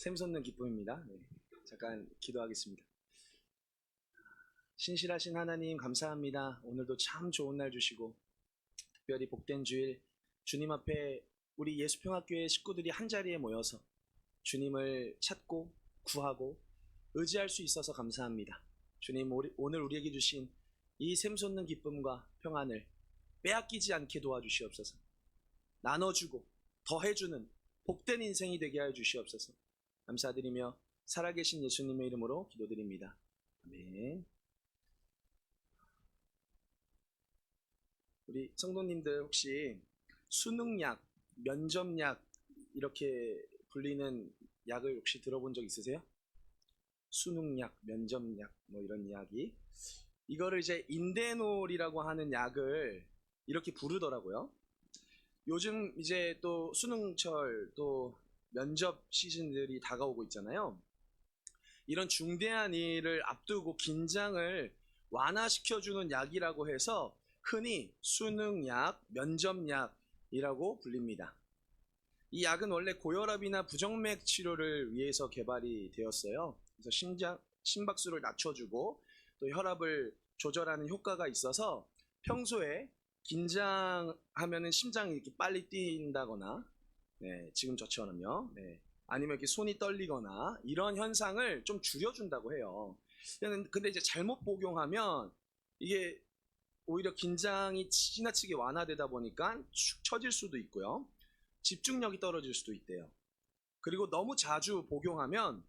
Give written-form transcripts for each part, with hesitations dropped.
샘솟는 기쁨입니다. 네, 잠깐 기도하겠습니다. 신실하신 하나님 감사합니다. 오늘도 참 좋은 날 주시고 특별히 복된 주일 주님 앞에 우리 예수평화교회 식구들이 한자리에 모여서 주님을 찾고 구하고 의지할 수 있어서 감사합니다. 주님, 오늘 우리에게 주신 이 샘솟는 기쁨과 평안을 빼앗기지 않게 도와주시옵소서. 나눠주고 더해주는 복된 인생이 되게 하여 주시옵소서. 감사드리며 살아계신 예수님의 이름으로 기도드립니다. 아멘. 우리 성도님들 혹시 수능약, 면접약 이렇게 불리는 약을 혹시 들어본 적 있으세요? 수능약, 면접약 뭐 이런 이야기. 이거를 이제 인데놀이라고 하는 약을 이렇게 부르더라고요. 요즘 이제 또 수능철 또 면접 시즌들이 다가오고 있잖아요. 이런 중대한 일을 앞두고 긴장을 완화시켜주는 약이라고 해서 흔히 수능약, 면접약이라고 불립니다. 이 약은 원래 고혈압이나 부정맥 치료를 위해서 개발이 되었어요. 그래서 심박수를 낮춰주고 또 혈압을 조절하는 효과가 있어서 평소에 긴장하면은 심장이 이렇게 빨리 뛴다거나, 네, 지금 저처럼요. 네, 아니면 이렇게 손이 떨리거나 이런 현상을 좀 줄여준다고 해요. 근데 이제 잘못 복용하면 이게 오히려 긴장이 지나치게 완화되다 보니까 축 처질 수도 있고요. 집중력이 떨어질 수도 있대요. 그리고 너무 자주 복용하면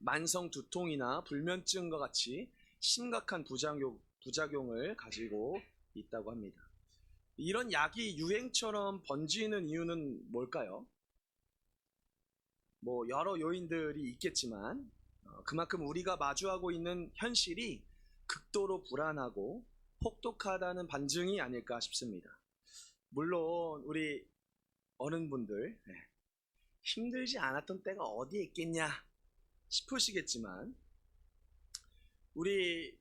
만성 두통이나 불면증과 같이 심각한 부작용을 가지고 있다고 합니다. 이런 약이 유행처럼 번지는 이유는 뭘까요? 뭐 여러 요인들이 있겠지만 그만큼 우리가 마주하고 있는 현실이 극도로 불안하고 혹독하다는 반증이 아닐까 싶습니다. 물론 우리 어른분들 힘들지 않았던 때가 어디에 있겠냐 싶으시겠지만 우리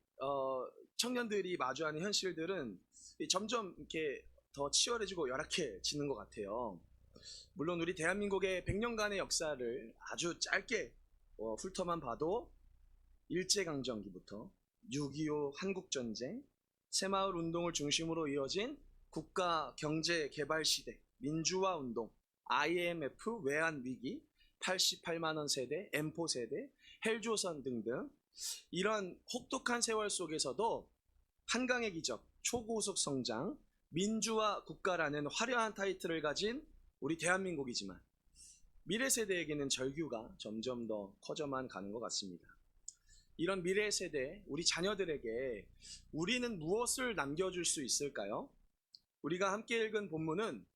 청년들이 마주하는 현실들은 점점 이렇게 더 치열해지고 열악해지는 것 같아요. 물론 우리 대한민국의 100년간의 역사를 아주 짧게 훑어만 봐도 일제강점기부터 6.25 한국전쟁, 새마을 운동을 중심으로 이어진 국가 경제 개발 시대, 민주화 운동, IMF 외환위기, 88만원 세대, M4 세대, 헬조선 등등 이런 혹독한 세월 속에서도 한강의 기적, 초고속 성장, 민주화 국가라는 화려한 타이틀을 가진 우리 대한민국이지만 미래 세대에게는 절규가 점점 더 커져만 가는 것 같습니다. 이런 미래 세대, 우리 자녀들에게 우리는 무엇을 남겨줄 수 있을까요? 우리가 함께 읽은 본문은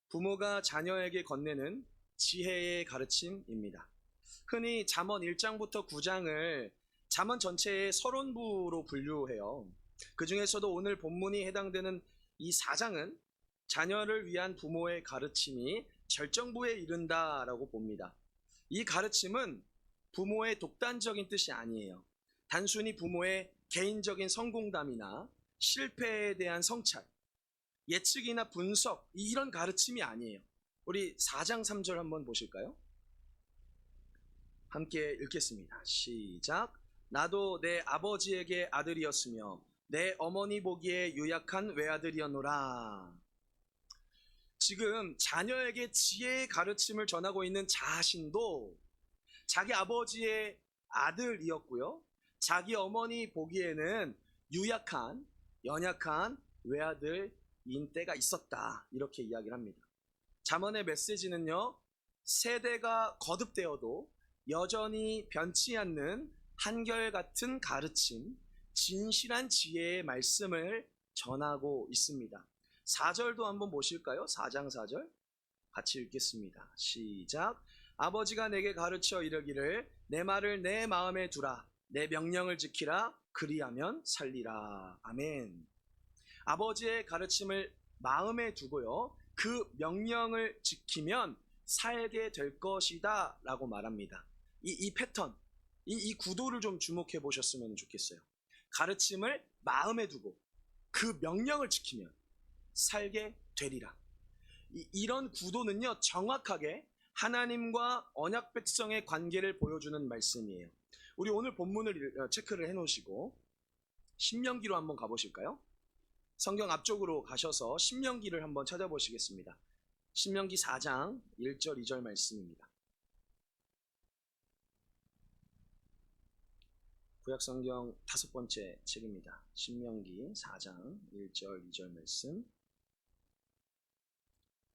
부모가 자녀에게 건네는 지혜의 가르침입니다. 흔히 잠언 1장부터 9장을 잠언 전체의 서론부로 분류해요. 그 중에서도 오늘 본문이 해당되는 이 4장은 자녀를 위한 부모의 가르침이 절정부에 이른다라고 봅니다. 이 가르침은 부모의 독단적인 뜻이 아니에요. 단순히 부모의 개인적인 성공담이나 실패에 대한 성찰, 예측이나 분석 이런 가르침이 아니에요. 우리 4장 3절 한번 보실까요? 함께 읽겠습니다. 시작. 나도 내 아버지에게 아들이었으며 내 어머니 보기에 유약한 외아들이었노라. 지금 자녀에게 지혜의 가르침을 전하고 있는 자신도 자기 아버지의 아들이었고요. 자기 어머니 보기에는 유약한, 연약한 외아들인 때가 있었다. 이렇게 이야기를 합니다. 잠언의 메시지는요. 세대가 거듭되어도 여전히 변치 않는 한결같은 가르침, 진실한 지혜의 말씀을 전하고 있습니다. 4절도 한번 보실까요? 4장 4절 같이 읽겠습니다. 시작. 아버지가 내게 가르쳐 이르기를 내 말을 내 마음에 두라. 내 명령을 지키라. 그리하면 살리라. 아멘. 아버지의 가르침을 마음에 두고요. 그 명령을 지키면 살게 될 것이다 라고 말합니다. 이 패턴, 이 구도를 좀 주목해 보셨으면 좋겠어요. 가르침을 마음에 두고 그 명령을 지키면 살게 되리라. 이런 구도는요, 정확하게 하나님과 언약 백성의 관계를 보여주는 말씀이에요. 우리 오늘 본문을 체크를 해 놓으시고 신명기로 한번 가보실까요? 성경 앞쪽으로 가셔서 신명기를 한번 찾아보시겠습니다. 신명기 4장 1절 2절 말씀입니다. 구약성경 5번째 책입니다. 신명기 4장 1절 2절 말씀.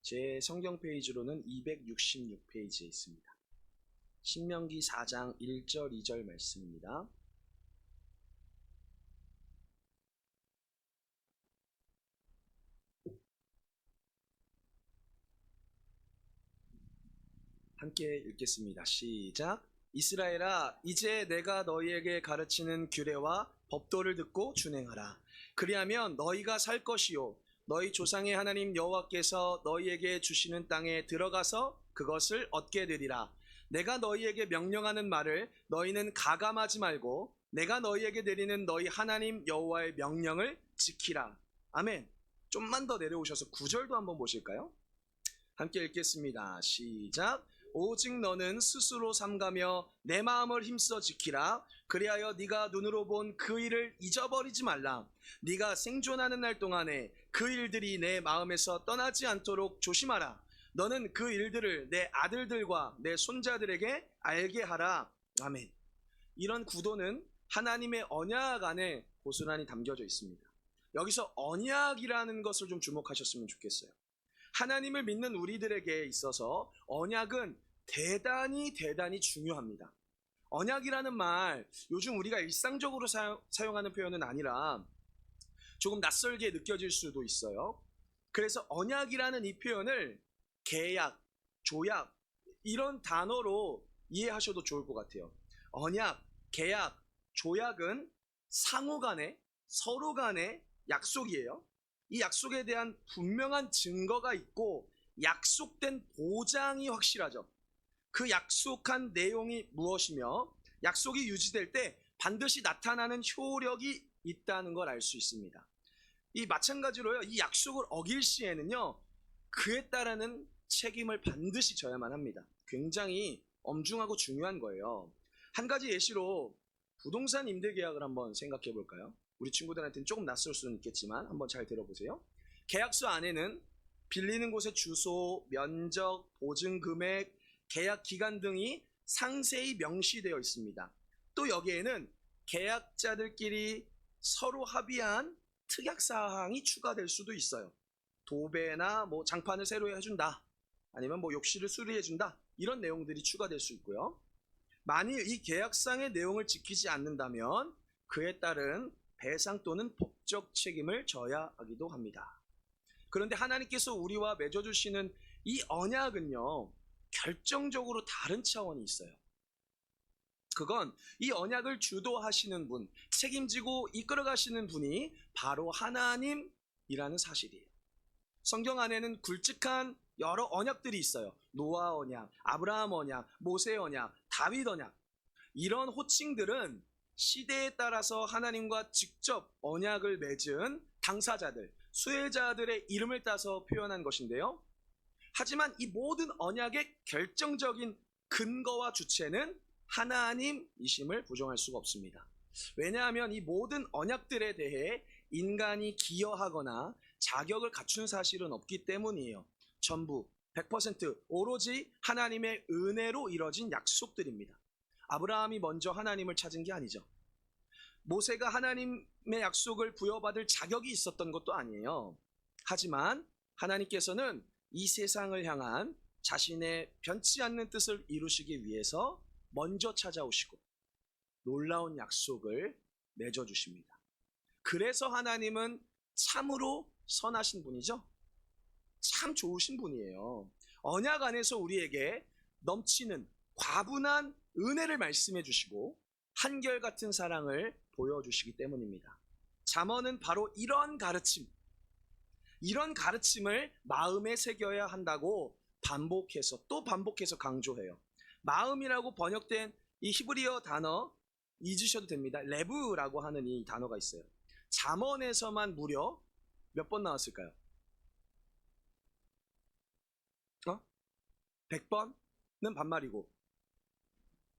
제 성경 페이지로는 266페이지에 있습니다. 신명기 4장 1절 2절 말씀입니다. 함께 읽겠습니다. 시작. 이스라엘아, 이제 내가 너희에게 가르치는 규례와 법도를 듣고 준행하라. 그리하면 너희가 살 것이요 너희 조상의 하나님 여호와께서 너희에게 주시는 땅에 들어가서 그것을 얻게 되리라. 내가 너희에게 명령하는 말을 너희는 가감하지 말고 내가 너희에게 내리는 너희 하나님 여호와의 명령을 지키라. 아멘. 좀만 더 내려오셔서 9절도 한번 보실까요? 함께 읽겠습니다. 시작. 오직 너는 스스로 삼가며 내 마음을 힘써 지키라. 그리하여 네가 눈으로 본 그 일을 잊어버리지 말라. 네가 생존하는 날 동안에 그 일들이 내 마음에서 떠나지 않도록 조심하라. 너는 그 일들을 내 아들들과 내 손자들에게 알게 하라. 아멘. 이런 구도는 하나님의 언약 안에 고스란히 담겨져 있습니다. 여기서 언약이라는 것을 좀 주목하셨으면 좋겠어요. 하나님을 믿는 우리들에게 있어서 언약은 대단히 중요합니다. 언약이라는 말, 요즘 우리가 일상적으로 사용하는 표현은 아니라 조금 낯설게 느껴질 수도 있어요. 그래서 언약이라는 이 표현을 계약, 조약 이런 단어로 이해하셔도 좋을 것 같아요. 언약, 계약, 조약은 상호 간에 서로 간의 약속이에요. 이 약속에 대한 분명한 증거가 있고 약속된 보장이 확실하죠. 그 약속한 내용이 무엇이며 약속이 유지될 때 반드시 나타나는 효력이 있다는 걸 알 수 있습니다. 이 마찬가지로요, 이 약속을 어길 시에는요, 그에 따르는 책임을 반드시 져야만 합니다. 굉장히 엄중하고 중요한 거예요. 한 가지 예시로 부동산 임대 계약을 한번 생각해 볼까요? 우리 친구들한테는 조금 낯설 수는 있겠지만 한번 잘 들어보세요. 계약서 안에는 빌리는 곳의 주소, 면적, 보증 금액, 계약 기간 등이 상세히 명시되어 있습니다. 또 여기에는 계약자들끼리 서로 합의한 특약사항이 추가될 수도 있어요. 도배나 장판을 새로 해준다, 아니면 욕실을 수리해준다, 이런 내용들이 추가될 수 있고요. 만일 이 계약상의 내용을 지키지 않는다면 그에 따른 배상 또는 법적 책임을 져야 하기도 합니다. 그런데 하나님께서 우리와 맺어주시는 이 언약은요, 결정적으로 다른 차원이 있어요. 그건 이 언약을 주도하시는 분, 책임지고 이끌어가시는 분이 바로 하나님이라는 사실이에요. 성경 안에는 굵직한 여러 언약들이 있어요. 노아 언약, 아브라함 언약, 모세 언약, 다윗 언약. 이런 호칭들은 시대에 따라서 하나님과 직접 언약을 맺은 당사자들, 수혜자들의 이름을 따서 표현한 것인데요. 하지만 이 모든 언약의 결정적인 근거와 주체는 하나님이심을 부정할 수가 없습니다. 왜냐하면 이 모든 언약들에 대해 인간이 기여하거나 자격을 갖춘 사실은 없기 때문이에요. 전부 100% 오로지 하나님의 은혜로 이뤄진 약속들입니다. 아브라함이 먼저 하나님을 찾은 게 아니죠. 모세가 하나님의 약속을 부여받을 자격이 있었던 것도 아니에요. 하지만 하나님께서는 이 세상을 향한 자신의 변치 않는 뜻을 이루시기 위해서 먼저 찾아오시고 놀라운 약속을 맺어주십니다. 그래서 하나님은 참으로 선하신 분이죠. 참 좋으신 분이에요. 언약 안에서 우리에게 넘치는 과분한 은혜를 말씀해 주시고 한결같은 사랑을 보여주시기 때문입니다. 잠언은 바로 이런 가르침을 마음에 새겨야 한다고 반복해서 또 반복해서 강조해요. 마음이라고 번역된 이 히브리어 단어 잊으셔도 됩니다. 레브라고 하는 이 단어가 있어요. 잠언에서만 무려 몇 번 나왔을까요? 100번? 반말이고,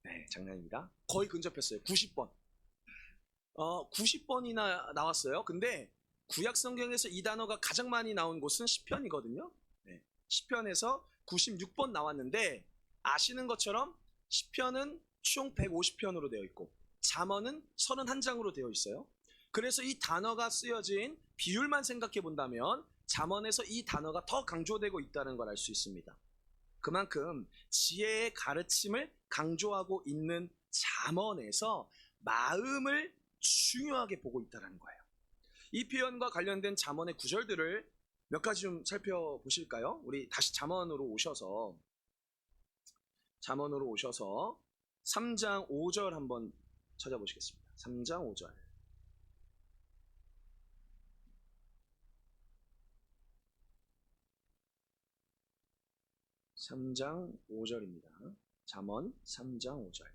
네, 장난입니다. 거의 근접했어요. 90번. 90번이나 나왔어요. 근데 구약 성경에서 이 단어가 가장 많이 나온 곳은 시편이거든요. 네, 시편에서 96번 나왔는데, 아시는 것처럼 시편은 총 150편으로 되어 있고 잠언은 31장으로 되어 있어요. 그래서 이 단어가 쓰여진 비율만 생각해 본다면 잠언에서 이 단어가 더 강조되고 있다는 걸 알 수 있습니다. 그만큼 지혜의 가르침을 강조하고 있는 잠언에서 마음을 중요하게 보고 있다는 거예요. 이 표현과 관련된 잠언의 구절들을 몇 가지 좀 살펴보실까요? 우리 다시 잠언으로 오셔서 3장 5절 한번 찾아보시겠습니다. 3장 5절. 3장 5절입니다. 잠언 3장 5절.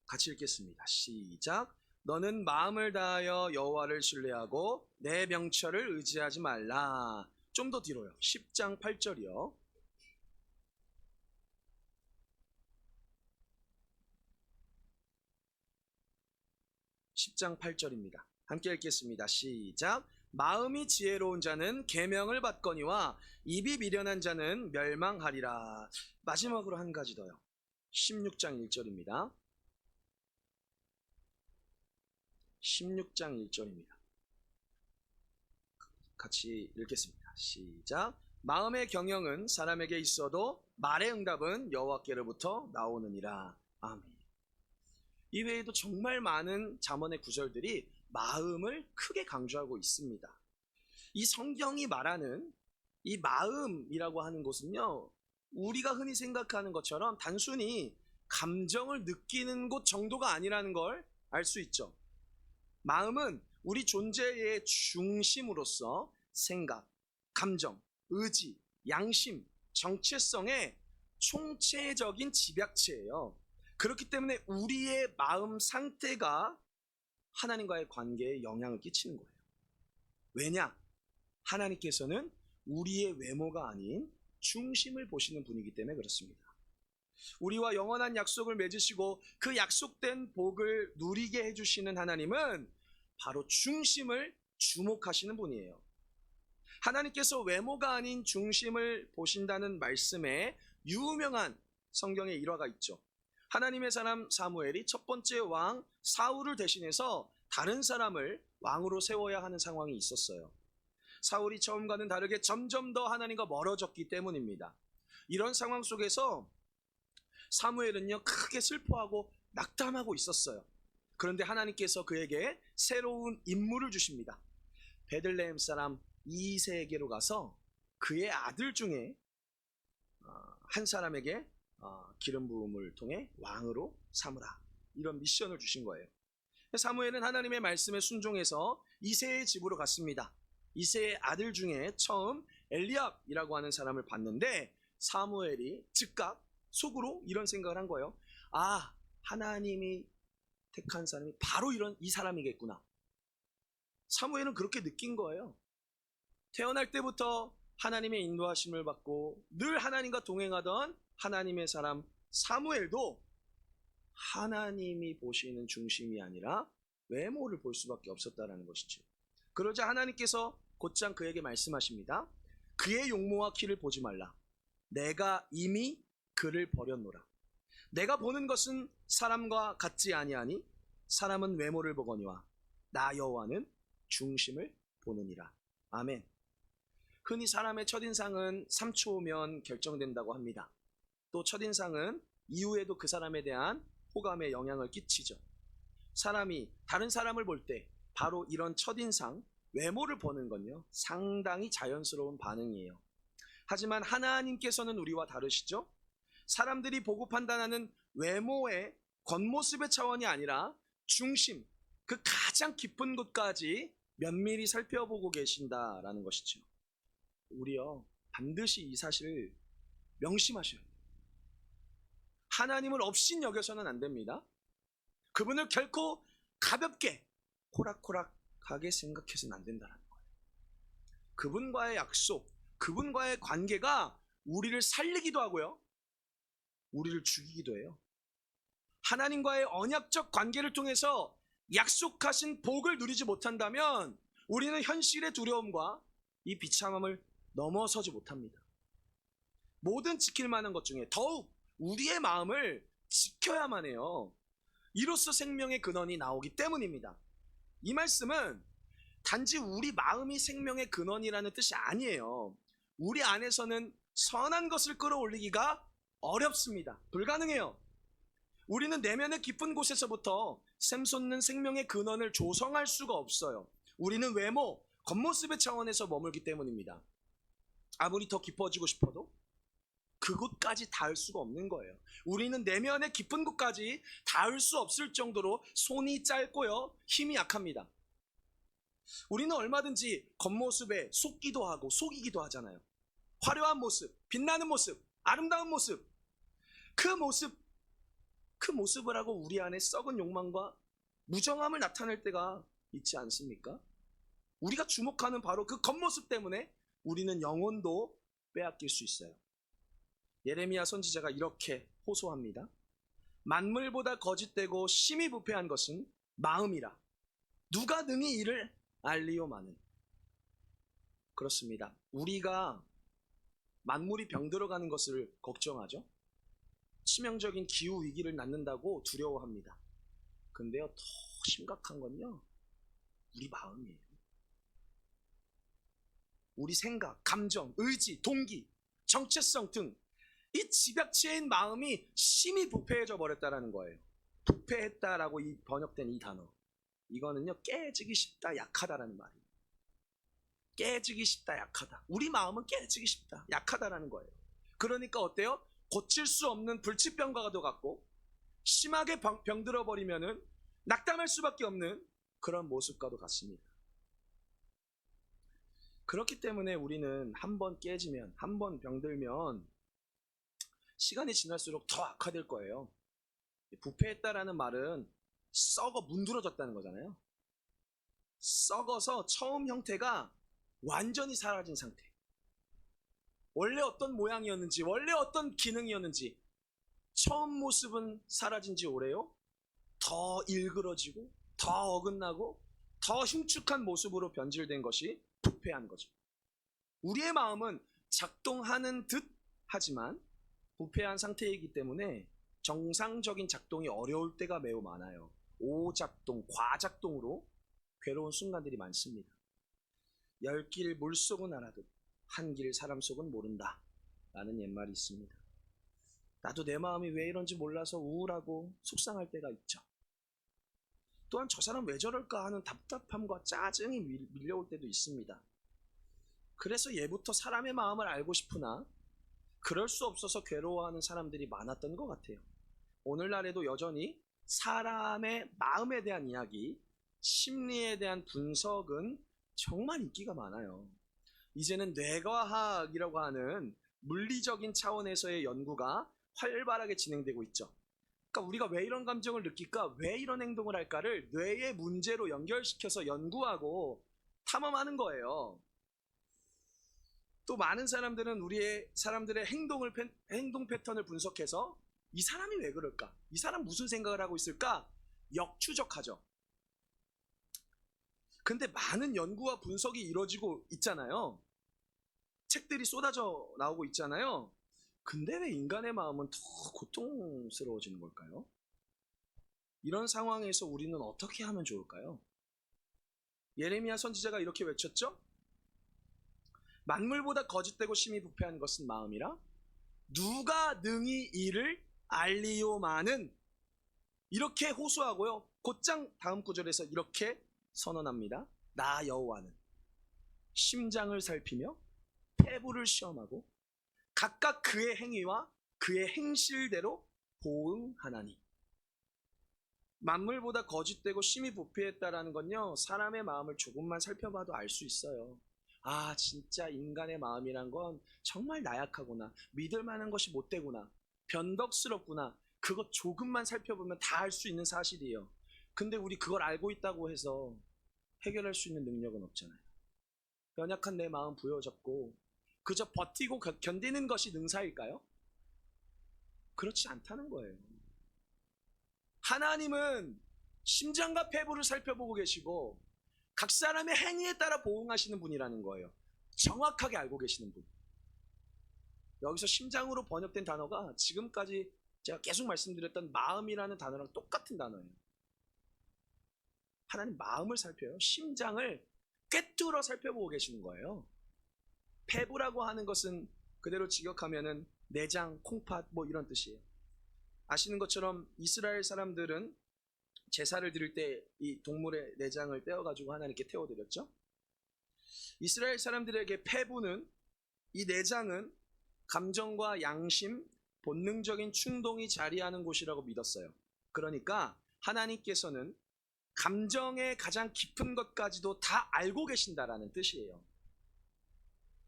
같이 읽겠습니다. 시작. 너는 마음을 다하여 여호와를 신뢰하고 내 명철을 의지하지 말라. 좀 더 뒤로요. 10장 8절이요. 10장 8절입니다. 함께 읽겠습니다. 시작. 마음이 지혜로운 자는 계명을 받거니와 입이 미련한 자는 멸망하리라. 마지막으로 한 가지 더요. 16장 1절입니다. 16장 1절입니다. 같이 읽겠습니다. 시작. 마음의 경영은 사람에게 있어도 말의 응답은 여호와께로부터 나오느니라. 아멘. 이외에도 정말 많은 잠언의 구절들이 마음을 크게 강조하고 있습니다. 이 성경이 말하는 이 마음이라고 하는 것은요, 우리가 흔히 생각하는 것처럼 단순히 감정을 느끼는 곳 정도가 아니라는 걸 알 수 있죠. 마음은 우리 존재의 중심으로서 생각, 감정, 의지, 양심, 정체성의 총체적인 집약체예요. 그렇기 때문에 우리의 마음 상태가 하나님과의 관계에 영향을 끼치는 거예요. 왜냐? 하나님께서는 우리의 외모가 아닌 중심을 보시는 분이기 때문에 그렇습니다. 우리와 영원한 약속을 맺으시고 그 약속된 복을 누리게 해주시는 하나님은 바로 중심을 주목하시는 분이에요. 하나님께서 외모가 아닌 중심을 보신다는 말씀에 유명한 성경의 일화가 있죠. 하나님의 사람 사무엘이 첫 번째 왕 사울을 대신해서 다른 사람을 왕으로 세워야 하는 상황이 있었어요. 사울이 처음과는 다르게 점점 더 하나님과 멀어졌기 때문입니다. 이런 상황 속에서 사무엘은요, 크게 슬퍼하고 낙담하고 있었어요. 그런데 하나님께서 그에게 새로운 임무를 주십니다. 베들레헴 사람 이새에게로 가서 그의 아들 중에 한 사람에게 기름 부음을 통해 왕으로 삼으라. 이런 미션을 주신 거예요. 사무엘은 하나님의 말씀에 순종해서 이새의 집으로 갔습니다. 이새의 아들 중에 처음 엘리압이라고 하는 사람을 봤는데 사무엘이 즉각 속으로 이런 생각을 한 거예요. 아, 하나님이 택한 사람이 바로 이 사람이겠구나. 사무엘은 그렇게 느낀 거예요. 태어날 때부터 하나님의 인도하심을 받고 늘 하나님과 동행하던 하나님의 사람 사무엘도 하나님이 보시는 중심이 아니라 외모를 볼 수밖에 없었다는 것이죠. 그러자 하나님께서 곧장 그에게 말씀하십니다. 그의 용모와 키를 보지 말라. 내가 이미 그를 버렸노라. 내가 보는 것은 사람과 같지 아니하니 사람은 외모를 보거니와 나 여호와는 중심을 보느니라. 아멘. 흔히 사람의 첫인상은 3초면 결정된다고 합니다. 또 첫인상은 이후에도 그 사람에 대한 호감에 영향을 끼치죠. 사람이 다른 사람을 볼 때 바로 이런 첫인상, 외모를 보는 건요, 상당히 자연스러운 반응이에요. 하지만 하나님께서는 우리와 다르시죠? 사람들이 보고 판단하는 외모의 겉모습의 차원이 아니라 중심, 그 가장 깊은 곳까지 면밀히 살펴보고 계신다라는 것이죠. 우리요, 반드시 이 사실을 명심하셔야 돼요. 하나님을 업신여겨서는 안 됩니다. 그분을 결코 가볍게 호락호락하게 생각해서는 안 된다는 거예요. 그분과의 약속, 그분과의 관계가 우리를 살리기도 하고요. 우리를 죽이기도 해요. 하나님과의 언약적 관계를 통해서 약속하신 복을 누리지 못한다면 우리는 현실의 두려움과 이 비참함을 넘어서지 못합니다. 모든 지킬 만한 것 중에 더욱 우리의 마음을 지켜야만 해요. 이로써 생명의 근원이 나오기 때문입니다. 이 말씀은 단지 우리 마음이 생명의 근원이라는 뜻이 아니에요. 우리 안에서는 선한 것을 끌어올리기가 어렵습니다. 불가능해요. 우리는 내면의 깊은 곳에서부터 샘솟는 생명의 근원을 조성할 수가 없어요. 우리는 외모, 겉모습의 차원에서 머물기 때문입니다. 아무리 더 깊어지고 싶어도 그곳까지 닿을 수가 없는 거예요. 우리는 내면의 깊은 곳까지 닿을 수 없을 정도로 손이 짧고요, 힘이 약합니다. 우리는 얼마든지 겉모습에 속기도 하고 속이기도 하잖아요. 화려한 모습, 빛나는 모습, 아름다운 모습, 그 모습을 하고 우리 안에 썩은 욕망과 무정함을 나타낼 때가 있지 않습니까? 우리가 주목하는 바로 그 겉모습 때문에 우리는 영혼도 빼앗길 수 있어요. 예레미야 선지자가 이렇게 호소합니다. 만물보다 거짓되고 심히 부패한 것은 마음이라 누가 능히 이를 알리오마는. 그렇습니다. 우리가 만물이 병들어가는 것을 걱정하죠. 치명적인 기후 위기를 낳는다고 두려워합니다. 근데요, 더 심각한 건요, 우리 마음이에요. 우리 생각, 감정, 의지, 동기, 정체성 등 이 집약체인 마음이 심히 부패해져 버렸다는 거예요. 부패했다라고 이 번역된 이 단어, 이거는요, 깨지기 쉽다, 약하다라는 말이에요. 깨지기 쉽다, 약하다. 우리 마음은 깨지기 쉽다, 약하다라는 거예요. 그러니까 어때요? 고칠 수 없는 불치병과도 같고 심하게 병들어 버리면은 낙담할 수밖에 없는 그런 모습과도 같습니다. 그렇기 때문에 우리는 한 번 깨지면, 한 번 병들면 시간이 지날수록 더 악화될 거예요. 부패했다라는 말은 썩어 문드러졌다는 거잖아요. 썩어서 처음 형태가 완전히 사라진 상태. 원래 어떤 모양이었는지, 원래 어떤 기능이었는지 처음 모습은 사라진 지 오래요. 더 일그러지고 더 어긋나고 더 흉측한 모습으로 변질된 것이 부패한 거죠. 우리의 마음은 작동하는 듯 하지만 부패한 상태이기 때문에 정상적인 작동이 어려울 때가 매우 많아요. 오작동, 과작동으로 괴로운 순간들이 많습니다. 열 길 물속은 알아도 한 길 사람 속은 모른다 라는 옛말이 있습니다. 나도 내 마음이 왜 이런지 몰라서 우울하고 속상할 때가 있죠. 또한 저 사람 왜 저럴까 하는 답답함과 짜증이 밀려올 때도 있습니다. 그래서 예부터 사람의 마음을 알고 싶으나 그럴 수 없어서 괴로워하는 사람들이 많았던 것 같아요. 오늘날에도 여전히 사람의 마음에 대한 이야기, 심리에 대한 분석은 정말 인기가 많아요. 이제는 뇌과학이라고 하는 물리적인 차원에서의 연구가 활발하게 진행되고 있죠. 그러니까 우리가 왜 이런 감정을 느낄까, 왜 이런 행동을 할까를 뇌의 문제로 연결시켜서 연구하고 탐험하는 거예요. 또 많은 사람들은 사람들의 행동 패턴을 분석해서 이 사람이 왜 그럴까, 이 사람 무슨 생각을 하고 있을까 역추적하죠. 근데 많은 연구와 분석이 이루어지고 있잖아요. 책들이 쏟아져 나오고 있잖아요. 근데 왜 인간의 마음은 더 고통스러워지는 걸까요? 이런 상황에서 우리는 어떻게 하면 좋을까요? 예레미야 선지자가 이렇게 외쳤죠. 만물보다 거짓되고 심히 부패한 것은 마음이라 누가 능히 이를 알리오마는. 이렇게 호소하고요, 곧장 다음 구절에서 이렇게 선언합니다. 나 여호와는 심장을 살피며 폐부를 시험하고 각각 그의 행위와 그의 행실대로 보응하나니. 만물보다 거짓되고 심히 부패했다라는 건요, 사람의 마음을 조금만 살펴봐도 알 수 있어요. 아, 진짜 인간의 마음이란 건 정말 나약하구나, 믿을 만한 것이 못 되구나, 변덕스럽구나. 그것 조금만 살펴보면 다 알 수 있는 사실이에요. 근데 우리 그걸 알고 있다고 해서 해결할 수 있는 능력은 없잖아요. 연약한 내 마음 부여잡고 그저 버티고 견디는 것이 능사일까요? 그렇지 않다는 거예요. 하나님은 심장과 폐부를 살펴보고 계시고 각 사람의 행위에 따라 보응하시는 분이라는 거예요. 정확하게 알고 계시는 분. 여기서 심장으로 번역된 단어가 지금까지 제가 계속 말씀드렸던 마음이라는 단어랑 똑같은 단어예요. 하나님 마음을 살펴요. 심장을 꿰뚫어 살펴보고 계시는 거예요. 폐부라고 하는 것은 그대로 직역하면은 내장, 콩팥 뭐 이런 뜻이에요. 아시는 것처럼 이스라엘 사람들은 제사를 드릴 때 이 동물의 내장을 떼어가지고 하나님께 태워드렸죠. 이스라엘 사람들에게 폐부는, 이 내장은 감정과 양심, 본능적인 충동이 자리하는 곳이라고 믿었어요. 그러니까 하나님께서는 감정의 가장 깊은 것까지도 다 알고 계신다라는 뜻이에요.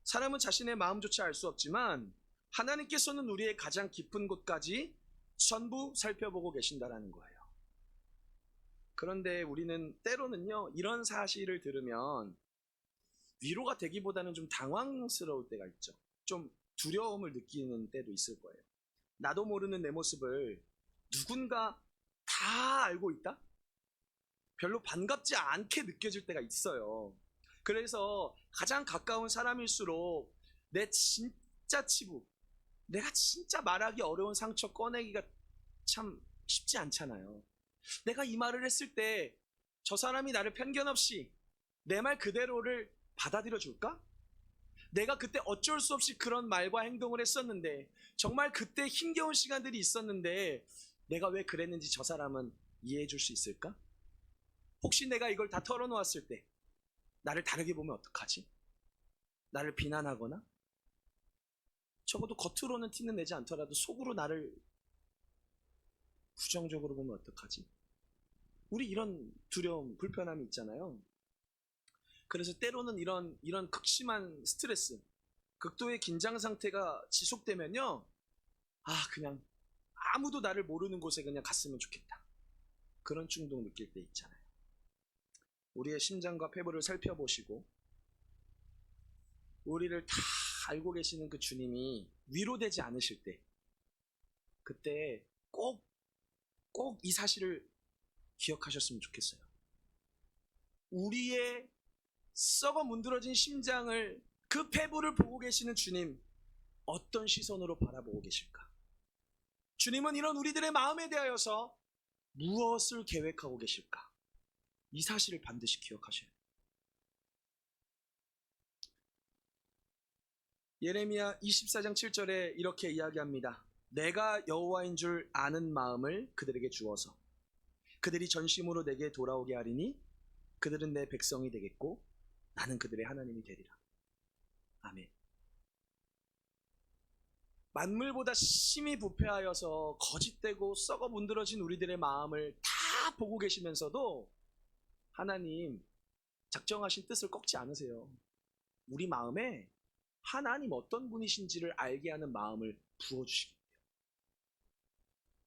사람은 자신의 마음조차 알 수 없지만 하나님께서는 우리의 가장 깊은 곳까지 전부 살펴보고 계신다라는 거예요. 그런데 우리는 때로는요, 이런 사실을 들으면 위로가 되기보다는 좀 당황스러울 때가 있죠. 좀 두려움을 느끼는 때도 있을 거예요. 나도 모르는 내 모습을 누군가 다 알고 있다? 별로 반갑지 않게 느껴질 때가 있어요. 그래서 가장 가까운 사람일수록 내 진짜 치부, 내가 진짜 말하기 어려운 상처 꺼내기가 참 쉽지 않잖아요. 내가 이 말을 했을 때 저 사람이 나를 편견 없이 내 말 그대로를 받아들여 줄까? 내가 그때 어쩔 수 없이 그런 말과 행동을 했었는데, 정말 그때 힘겨운 시간들이 있었는데 내가 왜 그랬는지 저 사람은 이해해 줄 수 있을까? 혹시 내가 이걸 다 털어놓았을 때 나를 다르게 보면 어떡하지? 나를 비난하거나 적어도 겉으로는 티는 내지 않더라도 속으로 나를 부정적으로 보면 어떡하지? 우리 이런 두려움, 불편함이 있잖아요. 그래서 때로는 이런 극심한 스트레스, 극도의 긴장 상태가 지속되면요, 그냥 아무도 나를 모르는 곳에 그냥 갔으면 좋겠다. 그런 충동 느낄 때 있잖아요. 우리의 심장과 폐부를 살펴보시고 우리를 다 알고 계시는 그 주님이 위로되지 않으실 때, 그때 꼭 이 사실을 기억하셨으면 좋겠어요. 우리의 썩어 문드러진 심장을, 그 폐부를 보고 계시는 주님, 어떤 시선으로 바라보고 계실까? 주님은 이런 우리들의 마음에 대하여서 무엇을 계획하고 계실까? 이 사실을 반드시 기억하셔야 해요. 예레미야 24장 7절에 이렇게 이야기합니다. 내가 여호와인 줄 아는 마음을 그들에게 주어서 그들이 전심으로 내게 돌아오게 하리니 그들은 내 백성이 되겠고 나는 그들의 하나님이 되리라. 아멘. 만물보다 심히 부패하여서 거짓되고 썩어 문드러진 우리들의 마음을 다 보고 계시면서도 하나님 작정하신 뜻을 꺾지 않으세요. 우리 마음에 하나님 어떤 분이신지를 알게 하는 마음을 부어주시기.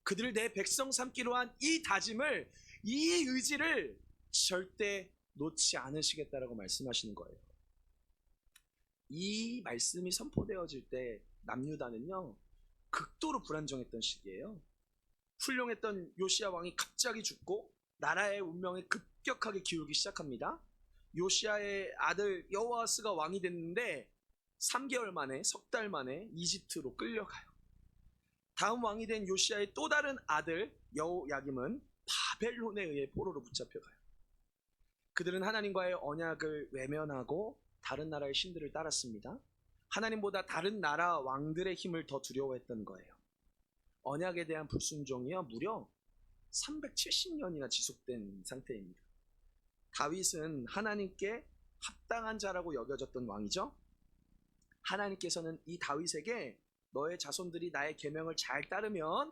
그들을 내 백성 삼기로 한 이 다짐을, 이 의지를 절대 놓지 않으시겠다라고 말씀하시는 거예요. 이 말씀이 선포되어질 때 남유다는요, 극도로 불안정했던 시기예요. 훌륭했던 요시야 왕이 갑자기 죽고 나라의 운명이 급격하게 기울기 시작합니다. 요시야의 아들 여호아스가 왕이 됐는데 3개월 만에, 석 달 만에 이집트로 끌려가요. 다음 왕이 된 요시야의 또 다른 아들 여호야김은 바벨론에 의해 포로로 붙잡혀가요. 그들은 하나님과의 언약을 외면하고 다른 나라의 신들을 따랐습니다. 하나님보다 다른 나라 왕들의 힘을 더 두려워했던 거예요. 언약에 대한 불순종이요, 무려 370년이나 지속된 상태입니다. 다윗은 하나님께 합당한 자라고 여겨졌던 왕이죠. 하나님께서는 이 다윗에게 너의 자손들이 나의 계명을 잘 따르면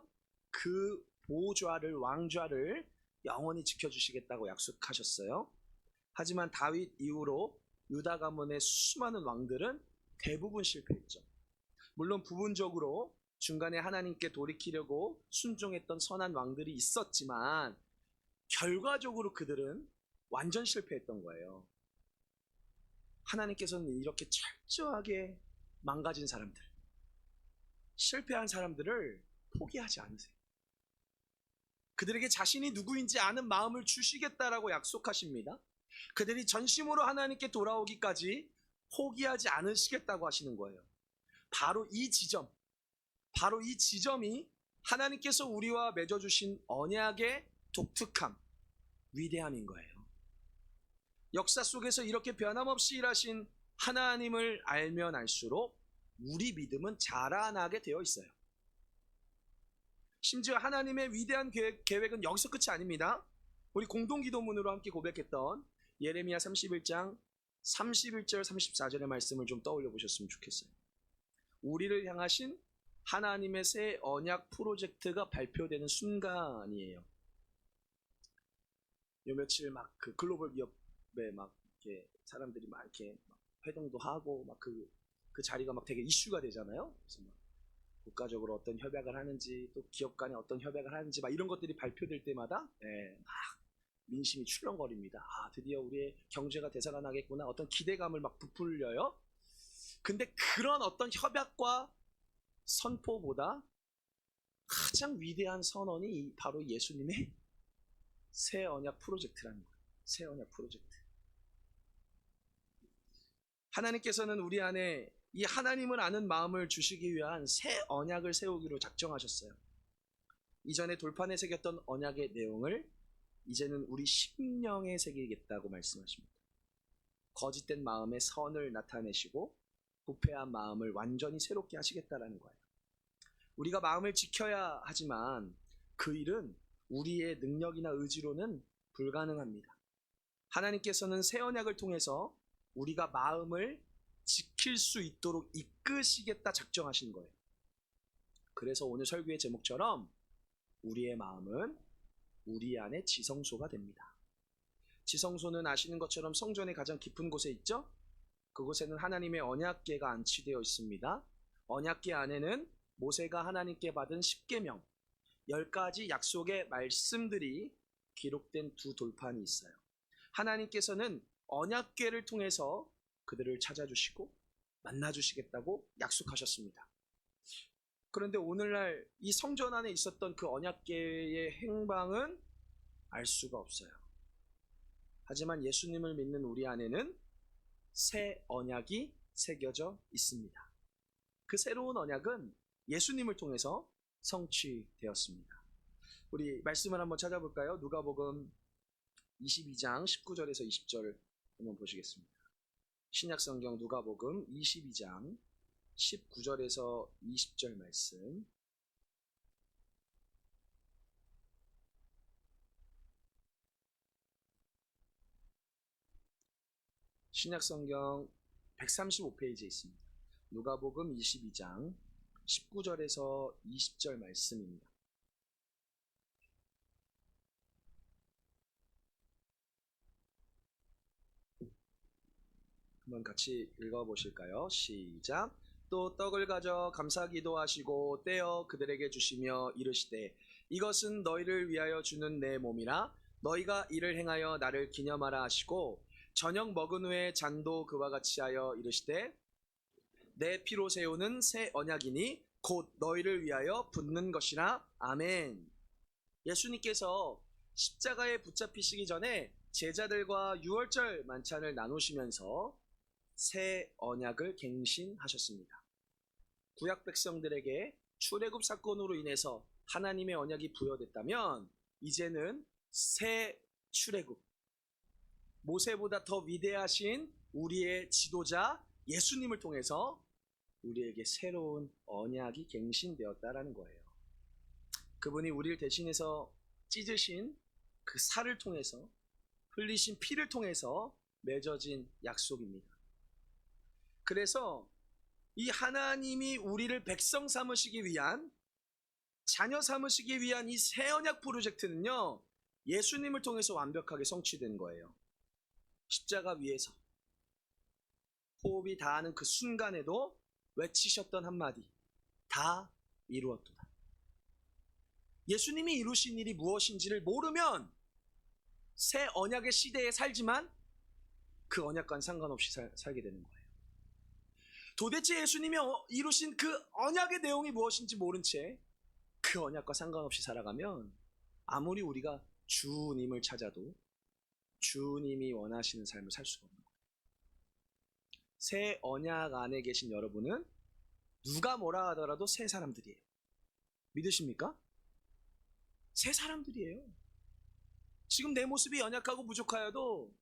그 보좌를, 왕좌를 영원히 지켜주시겠다고 약속하셨어요. 하지만 다윗 이후로 유다 가문의 수많은 왕들은 대부분 실패했죠. 물론 부분적으로 중간에 하나님께 돌이키려고 순종했던 선한 왕들이 있었지만 결과적으로 그들은 완전 실패했던 거예요. 하나님께서는 이렇게 철저하게 망가진 사람들, 실패한 사람들을 포기하지 않으세요. 그들에게 자신이 누구인지 아는 마음을 주시겠다라고 약속하십니다. 그들이 전심으로 하나님께 돌아오기까지 포기하지 않으시겠다고 하시는 거예요. 바로 이 지점이 하나님께서 우리와 맺어주신 언약의 독특함, 위대함인 거예요. 역사 속에서 이렇게 변함없이 일하신 하나님을 알면 알수록 우리 믿음은 자라나게 되어 있어요. 심지어 하나님의 위대한 계획은 여기서 끝이 아닙니다. 우리 공동기도문으로 함께 고백했던 예레미야 31장 31절 34절의 말씀을 좀 떠올려 보셨으면 좋겠어요. 우리를 향하신 하나님의 새 언약 프로젝트가 발표되는 순간이에요. 요 며칠 막 그 글로벌 기업에 막 이렇게 사람들이 막 이렇게 막 회동도 하고 막 그 자리가 막 되게 이슈가 되잖아요. 그래서 막 국가적으로 어떤 협약을 하는지 또 기업 간에 어떤 협약을 하는지 막 이런 것들이 발표될 때마다 막 민심이 출렁거립니다. 아, 드디어 우리의 경제가 되살아나겠구나. 어떤 기대감을 막 부풀려요. 근데 그런 어떤 협약과 선포보다 가장 위대한 선언이 바로 예수님의 새 언약 프로젝트라는 거예요. 새 언약 프로젝트. 하나님께서는 우리 안에 이 하나님을 아는 마음을 주시기 위한 새 언약을 세우기로 작정하셨어요. 이전에 돌판에 새겼던 언약의 내용을 이제는 우리 심령에 새기겠다고 말씀하십니다. 거짓된 마음의 선을 나타내시고 부패한 마음을 완전히 새롭게 하시겠다라는 거예요. 우리가 마음을 지켜야 하지만 그 일은 우리의 능력이나 의지로는 불가능합니다. 하나님께서는 새 언약을 통해서 우리가 마음을 지킬 수 있도록 이끄시겠다 작정하신 거예요. 그래서 오늘 설교의 제목처럼 우리의 마음은 우리 안에 지성소가 됩니다. 지성소는 아시는 것처럼 성전의 가장 깊은 곳에 있죠? 그곳에는 하나님의 언약궤가 안치되어 있습니다. 언약궤 안에는 모세가 하나님께 받은 10계명, 10가지 약속의 말씀들이 기록된 두 돌판이 있어요. 하나님께서는 언약궤를 통해서 그들을 찾아주시고 만나주시겠다고 약속하셨습니다. 그런데 오늘날 이 성전 안에 있었던 그 언약궤의 행방은 알 수가 없어요. 하지만 예수님을 믿는 우리 안에는 새 언약이 새겨져 있습니다. 그 새로운 언약은 예수님을 통해서 성취되었습니다. 우리 말씀을 한번 찾아볼까요? 누가복음 22장 19절에서 20절을 한번 보시겠습니다. 신약성경 누가복음 22장 19절에서 20절 말씀. 신약성경 135페이지에 있습니다. 누가복음 22장 19절에서 20절 말씀입니다. 한번 같이 읽어보실까요? 시작. 또 떡을 가져 감사 기도하시고 떼어 그들에게 주시며 이르시되 이것은 너희를 위하여 주는 내 몸이라 너희가 이를 행하여 나를 기념하라 하시고 저녁 먹은 후에 잔도 그와 같이 하여 이르시되 내 피로 세우는 새 언약이니 곧 너희를 위하여 붓는 것이라. 아멘. 예수님께서 십자가에 붙잡히시기 전에 제자들과 유월절 만찬을 나누시면서 새 언약을 갱신하셨습니다. 구약 백성들에게 출애굽 사건으로 인해서 하나님의 언약이 부여됐다면 이제는 새 출애굽, 모세보다 더 위대하신 우리의 지도자 예수님을 통해서 우리에게 새로운 언약이 갱신되었다라는 거예요. 그분이 우리를 대신해서 찢으신 그 살을 통해서, 흘리신 피를 통해서 맺어진 약속입니다. 그래서 이 하나님이 우리를 백성 삼으시기 위한, 자녀 삼으시기 위한 이 새 언약 프로젝트는요, 예수님을 통해서 완벽하게 성취된 거예요. 십자가 위에서 호흡이 다하는 그 순간에도 외치셨던 한마디, 다 이루었도다. 예수님이 이루신 일이 무엇인지를 모르면 새 언약의 시대에 살지만 그 언약과는 상관없이 살게 되는 거예요. 도대체 예수님이 이루신 그 언약의 내용이 무엇인지 모른 채 그 언약과 상관없이 살아가면 아무리 우리가 주님을 찾아도 주님이 원하시는 삶을 살 수가 없는 거예요. 새 언약 안에 계신 여러분은 누가 뭐라 하더라도 새 사람들이에요. 믿으십니까? 새 사람들이에요. 지금 내 모습이 연약하고 부족하여도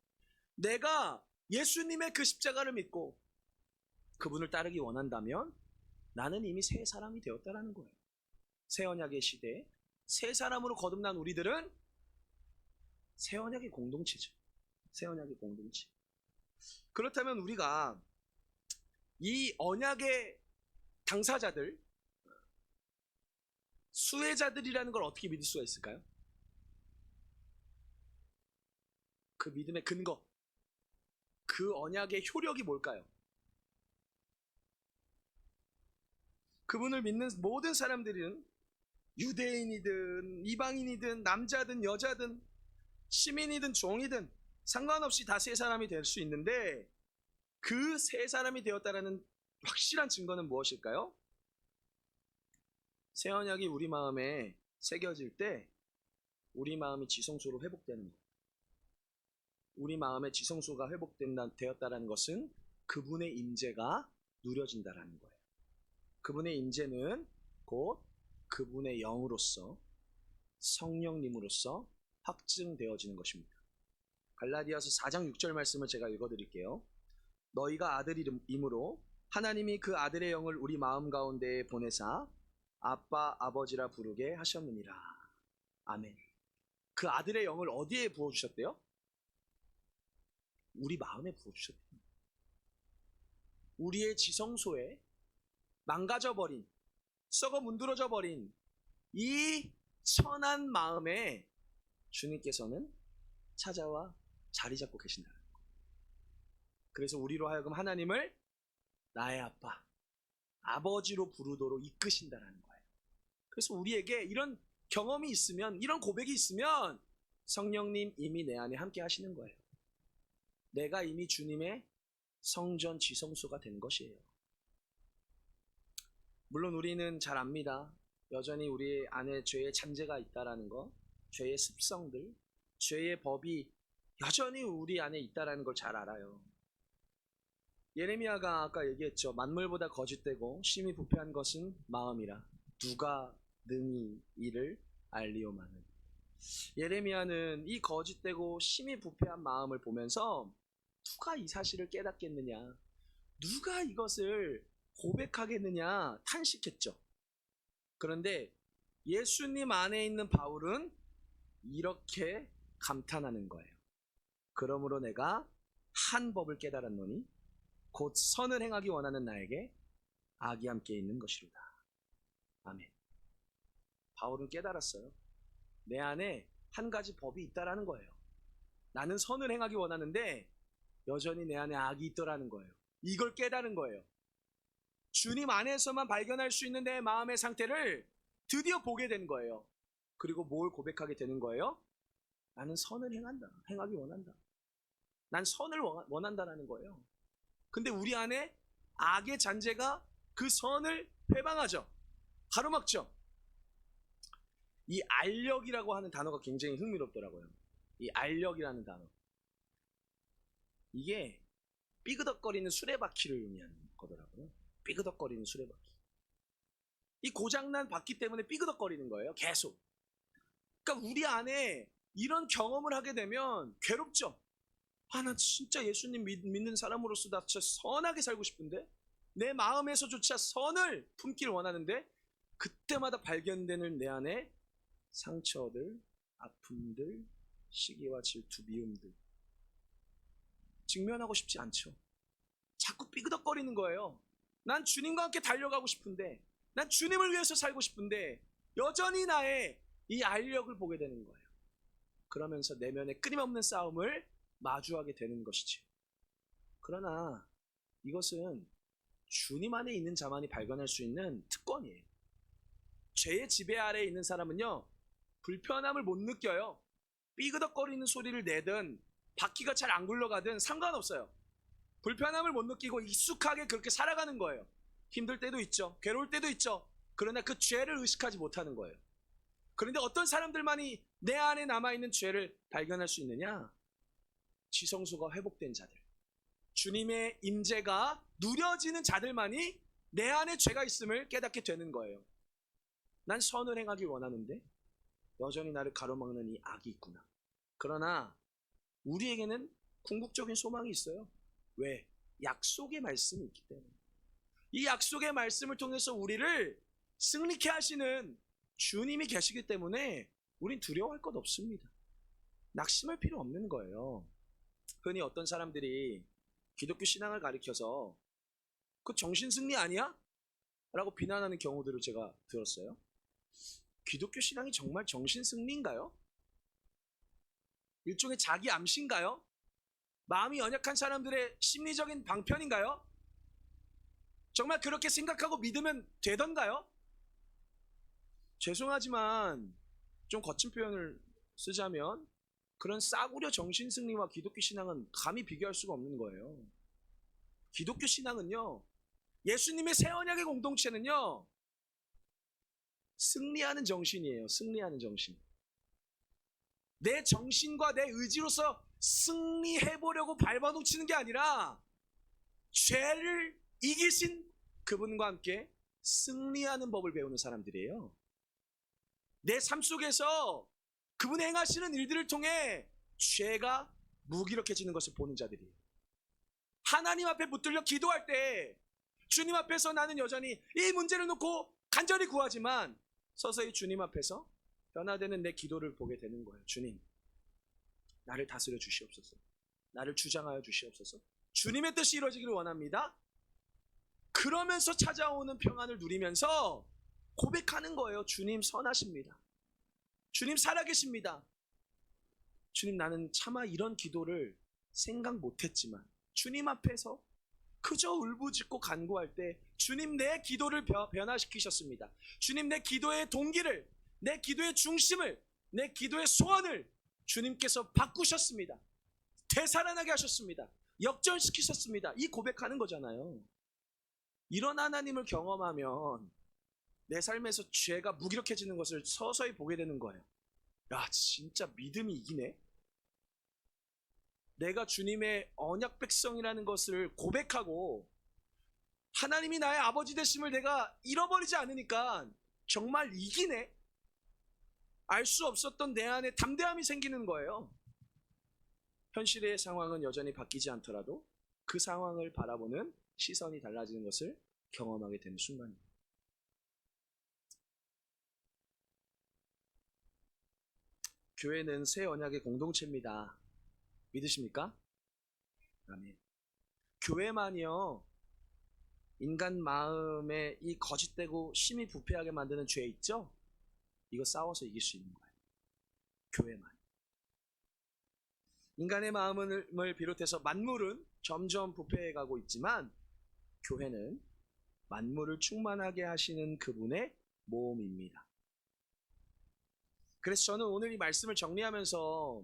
내가 예수님의 그 십자가를 믿고 그분을 따르기 원한다면 나는 이미 새 사람이 되었다라는 거예요. 새 언약의 시대에 새 사람으로 거듭난 우리들은 새 언약의 공동체죠. 새 언약의 공동체. 그렇다면 우리가 이 언약의 당사자들, 수혜자들이라는 걸 어떻게 믿을 수가 있을까요? 그 믿음의 근거, 그 언약의 효력이 뭘까요? 그분을 믿는 모든 사람들은 유대인이든 이방인이든 남자든 여자든 시민이든 종이든 상관없이 다 새 사람이 될 수 있는데 그 새 사람이 되었다라는 확실한 증거는 무엇일까요? 새 언약이 우리 마음에 새겨질 때 우리 마음이 지성소로 회복되는 것. 우리 마음의 지성소가 되었다라는 것은 그분의 임재가 누려진다라는 거예요. 그분의 임재는 곧 그분의 영으로서 성령님으로서 확증되어지는 것입니다. 갈라디아서 4장 6절 말씀을 제가 읽어드릴게요. 너희가 아들임으로 하나님이 그 아들의 영을 우리 마음 가운데에 보내사 아빠 아버지라 부르게 하셨느니라. 아멘. 그 아들의 영을 어디에 부어주셨대요? 우리 마음에 부어주셨대요. 우리의 지성소에 망가져버린, 썩어 문드러져 버린 이 천한 마음에 주님께서는 찾아와 자리 잡고 계신다는 거예요. 그래서 우리로 하여금 하나님을 나의 아빠, 아버지로 부르도록 이끄신다는 거예요. 그래서 우리에게 이런 경험이 있으면, 이런 고백이 있으면 성령님 이미 내 안에 함께 하시는 거예요. 내가 이미 주님의 성전 지성소가 된 것이에요. 물론 우리는 잘 압니다. 여전히 우리 안에 죄의 잔재가 있다라는 거, 죄의 습성들, 죄의 법이 여전히 우리 안에 있다라는 걸 잘 알아요. 예레미야가 아까 얘기했죠. 만물보다 거짓되고 심히 부패한 것은 마음이라 누가 능히 이를 알리오마는. 예레미야는 이 거짓되고 심히 부패한 마음을 보면서 누가 이 사실을 깨닫겠느냐, 누가 이것을 고백하겠느냐 탄식했죠. 그런데 예수님 안에 있는 바울은 이렇게 감탄하는 거예요. 그러므로 내가 한 법을 깨달았노니 곧 선을 행하기 원하는 나에게 악이 함께 있는 것이로다. 아멘. 바울은 깨달았어요. 내 안에 한 가지 법이 있다라는 거예요. 나는 선을 행하기 원하는데 여전히 내 안에 악이 있더라는 거예요. 이걸 깨달은 거예요. 주님 안에서만 발견할 수 있는 내 마음의 상태를 드디어 보게 된 거예요. 그리고 뭘 고백하게 되는 거예요? 나는 선을 행하기 원한다. 난 선을 원한다라는 거예요. 근데 우리 안에 악의 잔재가 그 선을 회방하죠. 가로막죠. 이 알력이라고 하는 단어가 굉장히 흥미롭더라고요. 이 알력이라는 단어. 이게 삐그덕거리는 수레바퀴를 의미하는 거더라고요. 삐그덕거리는 수레바퀴. 이 고장난 바퀴 때문에 삐그덕거리는 거예요. 계속. 그러니까 우리 안에 이런 경험을 하게 되면 괴롭죠. 아, 난 진짜 예수님 믿는 사람으로서 나 진짜 선하게 살고 싶은데, 내 마음에서조차 선을 품기를 원하는데 그때마다 발견되는 내 안에 상처들, 아픔들, 시기와 질투, 미움들 직면하고 싶지 않죠. 자꾸 삐그덕거리는 거예요. 난 주님과 함께 달려가고 싶은데, 난 주님을 위해서 살고 싶은데 여전히 나의 이 알력을 보게 되는 거예요. 그러면서 내면에 끊임없는 싸움을 마주하게 되는 것이지. 그러나 이것은 주님 안에 있는 자만이 발견할 수 있는 특권이에요. 죄의 지배 아래에 있는 사람은요, 불편함을 못 느껴요. 삐그덕거리는 소리를 내든 바퀴가 잘 안 굴러가든 상관없어요. 불편함을 못 느끼고 익숙하게 그렇게 살아가는 거예요. 힘들 때도 있죠. 괴로울 때도 있죠. 그러나 그 죄를 의식하지 못하는 거예요. 그런데 어떤 사람들만이 내 안에 남아있는 죄를 발견할 수 있느냐? 지성소가 회복된 자들, 주님의 임재가 누려지는 자들만이 내 안에 죄가 있음을 깨닫게 되는 거예요. 난 선을 행하길 원하는데 여전히 나를 가로막는 이 악이 있구나. 그러나 우리에게는 궁극적인 소망이 있어요. 왜? 약속의 말씀이 있기 때문에. 이 약속의 말씀을 통해서 우리를 승리케 하시는 주님이 계시기 때문에 우린 두려워할 것 없습니다. 낙심할 필요 없는 거예요. 흔히 어떤 사람들이 기독교 신앙을 가리켜서 그 정신승리 아니야? 라고 비난하는 경우들을 제가 들었어요. 기독교 신앙이 정말 정신승리인가요? 일종의 자기 암시인가요? 마음이 연약한 사람들의 심리적인 방편인가요? 정말 그렇게 생각하고 믿으면 되던가요? 죄송하지만 좀 거친 표현을 쓰자면 그런 싸구려 정신승리와 기독교 신앙은 감히 비교할 수가 없는 거예요. 기독교 신앙은요, 예수님의 새 언약의 공동체는요, 승리하는 정신이에요. 승리하는 정신. 내 정신과 내 의지로서 승리해보려고 발버둥치는 게 아니라 죄를 이기신 그분과 함께 승리하는 법을 배우는 사람들이에요. 내 삶 속에서 그분이 행하시는 일들을 통해 죄가 무기력해지는 것을 보는 자들이에요. 하나님 앞에 붙들려 기도할 때 주님 앞에서 나는 여전히 이 문제를 놓고 간절히 구하지만 서서히 주님 앞에서 변화되는 내 기도를 보게 되는 거예요. 주님, 나를 다스려 주시옵소서. 나를 주장하여 주시옵소서. 주님의 뜻이 이루어지기를 원합니다. 그러면서 찾아오는 평안을 누리면서 고백하는 거예요. 주님 선하십니다. 주님 살아계십니다. 주님, 나는 차마 이런 기도를 생각 못했지만 주님 앞에서 그저 울부짖고 간구할 때 주님 내 기도를 변화시키셨습니다. 주님 내 기도의 동기를, 내 기도의 중심을, 내 기도의 소원을 주님께서 바꾸셨습니다. 되살아나게 하셨습니다. 역전시키셨습니다. 이 고백하는 거잖아요. 이런 하나님을 경험하면 내 삶에서 죄가 무기력해지는 것을 서서히 보게 되는 거예요. 야, 진짜 믿음이 이기네. 내가 주님의 언약 백성이라는 것을 고백하고 하나님이 나의 아버지 되심을 내가 잃어버리지 않으니까 정말 이기네. 알 수 없었던 내 안에 담대함이 생기는 거예요. 현실의 상황은 여전히 바뀌지 않더라도 그 상황을 바라보는 시선이 달라지는 것을 경험하게 되는 순간입니다. 교회는 새 언약의 공동체입니다. 믿으십니까? 아멘. 교회만이요, 인간 마음에 이 거짓되고 심히 부패하게 만드는 죄 있죠? 이거 싸워서 이길 수 있는 거예요. 교회만. 인간의 마음을 비롯해서 만물은 점점 부패해가고 있지만 교회는 만물을 충만하게 하시는 그분의 모험입니다. 그래서 저는 오늘 이 말씀을 정리하면서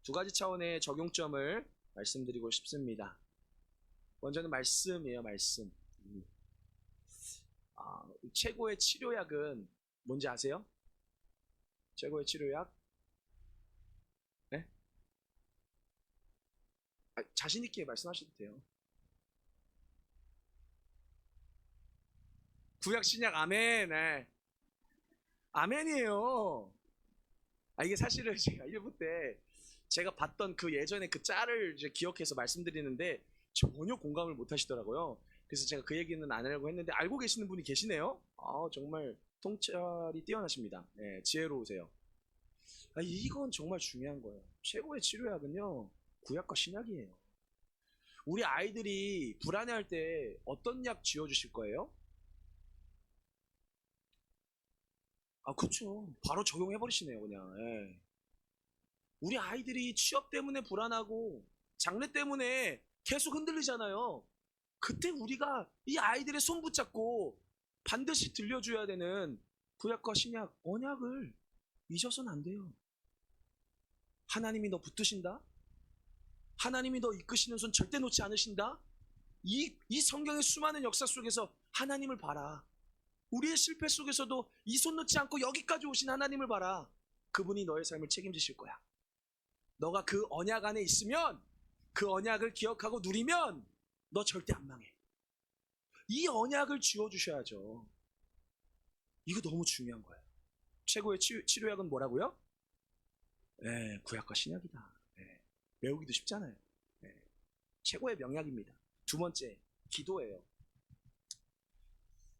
두 가지 차원의 적용점을 말씀드리고 싶습니다. 먼저는 말씀이에요. 말씀. 최고의 치료약은 뭔지 아세요? 최고의 치료약? 네? 자신 있게 말씀하셔도 돼요. 구약 신약 아멘. 네. 아멘이에요. 이게 사실은 제가 1부 때 제가 봤던 그 예전에 그 짤을 이제 기억해서 말씀드리는데 전혀 공감을 못 하시더라고요. 그래서 제가 그 얘기는 안 하려고 했는데 알고 계시는 분이 계시네요. 정말 통찰이 뛰어나십니다. 네, 지혜로우세요. 이건 정말 중요한 거예요. 최고의 치료약은요, 구약과 신약이에요. 우리 아이들이 불안해할 때 어떤 약 지어주실 거예요? 그렇죠. 바로 적용해버리시네요, 그냥. 예. 우리 아이들이 취업 때문에 불안하고 장래 때문에 계속 흔들리잖아요. 그때 우리가 이 아이들의 손 붙잡고 반드시 들려줘야 되는 구약과 신약, 언약을 잊어서는 안 돼요. 하나님이 너 붙드신다? 하나님이 너 이끄시는 손 절대 놓지 않으신다? 이 성경의 수많은 역사 속에서 하나님을 봐라. 우리의 실패 속에서도 이 손 놓지 않고 여기까지 오신 하나님을 봐라. 그분이 너의 삶을 책임지실 거야. 너가 그 언약 안에 있으면, 그 언약을 기억하고 누리면 너 절대 안 망해. 이 언약을 쥐어주셔야죠. 이거 너무 중요한 거예요. 최고의 치료약은 뭐라고요? 구약과 신약이다. 외우기도 쉽잖아요. 최고의 명약입니다. 두 번째, 기도예요.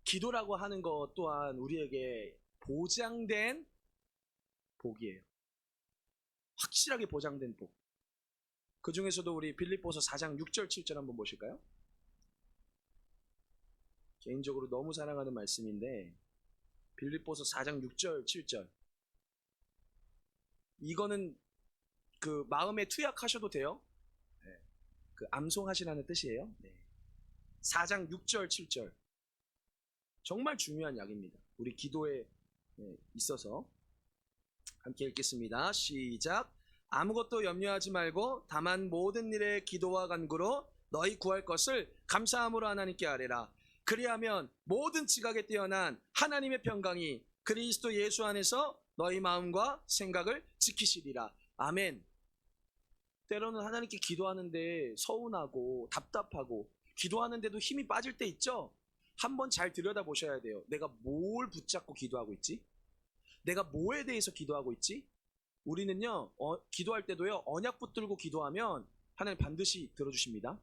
기도라고 하는 것 또한 우리에게 보장된 복이에요. 확실하게 보장된 복. 그 중에서도 우리 빌립보서 4장 6절 7절 한번 보실까요? 개인적으로 너무 사랑하는 말씀인데, 빌립보서 4장 6절 7절, 이거는 그 마음에 투약하셔도 돼요. 그 암송하시라는 뜻이에요. 4장 6절 7절, 정말 중요한 약입니다. 우리 기도에 있어서 함께 읽겠습니다. 시작. 아무것도 염려하지 말고 다만 모든 일에 기도와 간구로 너희 구할 것을 감사함으로 하나님께 아뢰라. 그리하면 모든 지각에 뛰어난 하나님의 평강이 그리스도 예수 안에서 너희 마음과 생각을 지키시리라. 아멘. 때로는 하나님께 기도하는데 서운하고 답답하고, 기도하는데도 힘이 빠질 때 있죠? 한번 잘 들여다보셔야 돼요. 내가 뭘 붙잡고 기도하고 있지? 내가 뭐에 대해서 기도하고 있지? 우리는요, 기도할 때도요, 언약 붙들고 기도하면 하나님 반드시 들어주십니다.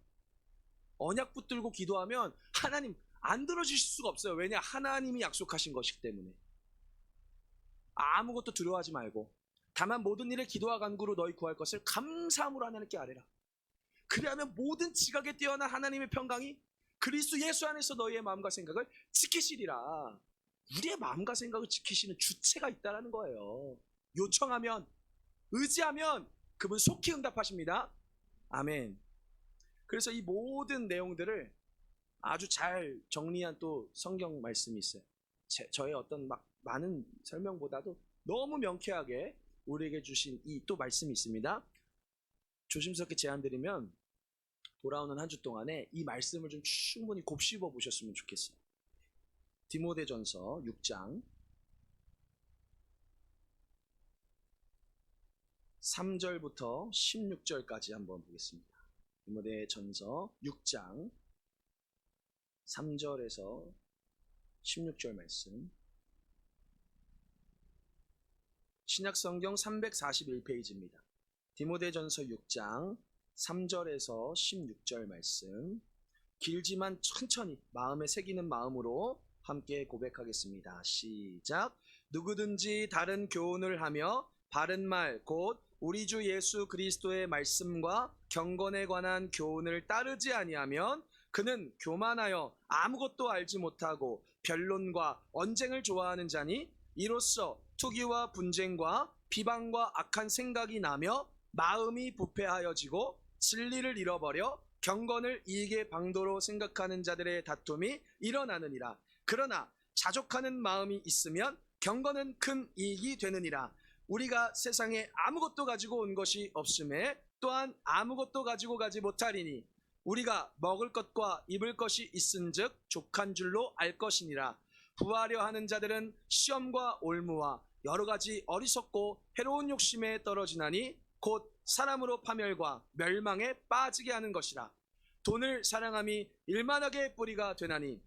언약 붙들고 기도하면 하나님 안 들어주실 수가 없어요. 왜냐? 하나님이 약속하신 것이기 때문에. 아무것도 두려워하지 말고 다만 모든 일에 기도와 간구로 너희 구할 것을 감사함으로 하나님께 아뢰라. 그리하면 모든 지각에 뛰어난 하나님의 평강이 그리스도 예수 안에서 너희의 마음과 생각을 지키시리라. 우리의 마음과 생각을 지키시는 주체가 있다는 거예요. 요청하면, 의지하면 그분 속히 응답하십니다. 아멘. 그래서 이 모든 내용들을 아주 잘 정리한 또 성경 말씀이 있어요. 저의 어떤 막 많은 설명보다도 너무 명쾌하게 우리에게 주신 이 또 말씀이 있습니다. 조심스럽게 제안드리면 돌아오는 한 주 동안에 이 말씀을 좀 충분히 곱씹어 보셨으면 좋겠어요. 디모데전서 6장 3절부터 16절까지 한번 보겠습니다. 디모데전서 6장 3절에서 16절 말씀. 신약성경 341페이지입니다. 디모데전서 6장 3절에서 16절 말씀. 길지만 천천히 마음에 새기는 마음으로 함께 고백하겠습니다. 시작. 누구든지 다른 교훈을 하며 바른 말 곧 우리 주 예수 그리스도의 말씀과 경건에 관한 교훈을 따르지 아니하면 그는 교만하여 아무것도 알지 못하고 변론과 언쟁을 좋아하는 자니 이로써 투기와 분쟁과 비방과 악한 생각이 나며 마음이 부패하여지고 진리를 잃어버려 경건을 이익의 방도로 생각하는 자들의 다툼이 일어나느니라. 그러나 자족하는 마음이 있으면 경건은 큰 이익이 되느니라. 우리가 세상에 아무것도 가지고 온 것이 없음에 또한 아무것도 가지고 가지 못하리니 우리가 먹을 것과 입을 것이 있은즉 족한 줄로 알 것이니라. 부하려 하는 자들은 시험과 올무와 여러 가지 어리석고 해로운 욕심에 떨어지나니 곧 사람으로 파멸과 멸망에 빠지게 하는 것이라. 돈을 사랑함이 일만하게 뿌리가 되나니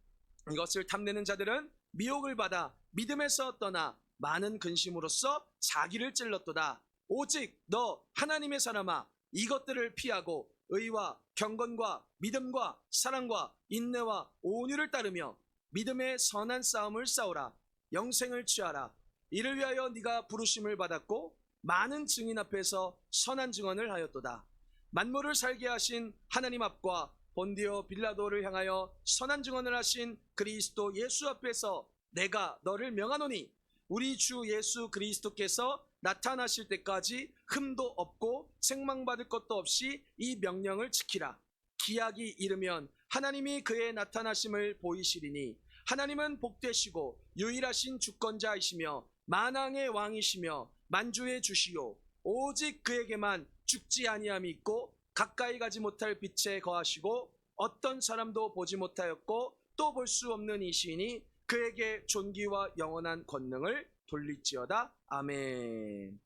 이것을 탐내는 자들은 미혹을 받아 믿음에서 떠나 많은 근심으로써 자기를 찔렀도다. 오직 너 하나님의 사람아, 이것들을 피하고 의와 경건과 믿음과 사랑과 인내와 온유를 따르며 믿음의 선한 싸움을 싸우라. 영생을 취하라. 이를 위하여 네가 부르심을 받았고 많은 증인 앞에서 선한 증언을 하였도다. 만물을 살게 하신 하나님 앞과 본디오 빌라도를 향하여 선한 증언을 하신 그리스도 예수 앞에서 내가 너를 명하노니 우리 주 예수 그리스도께서 나타나실 때까지 흠도 없고 책망받을 것도 없이 이 명령을 지키라. 기약이 이르면 하나님이 그의 나타나심을 보이시리니 하나님은 복되시고 유일하신 주권자이시며 만왕의 왕이시며 만주의 주시요 오직 그에게만 죽지 아니함이 있고 가까이 가지 못할 빛에 거하시고 어떤 사람도 보지 못하였고 또 볼 수 없는 이 시인이 그에게 존귀와 영원한 권능을 돌릴지어다. 아멘.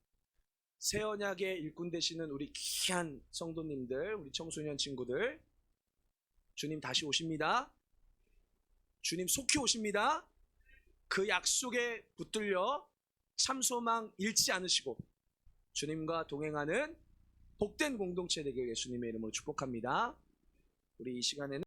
새 언약의 일꾼 되시는 우리 귀한 성도님들, 우리 청소년 친구들, 주님 다시 오십니다. 주님 속히 오십니다. 그 약속에 붙들려 참소망 잃지 않으시고 주님과 동행하는 복된 공동체 되길 예수님의 이름으로 축복합니다. 우리 이 시간에는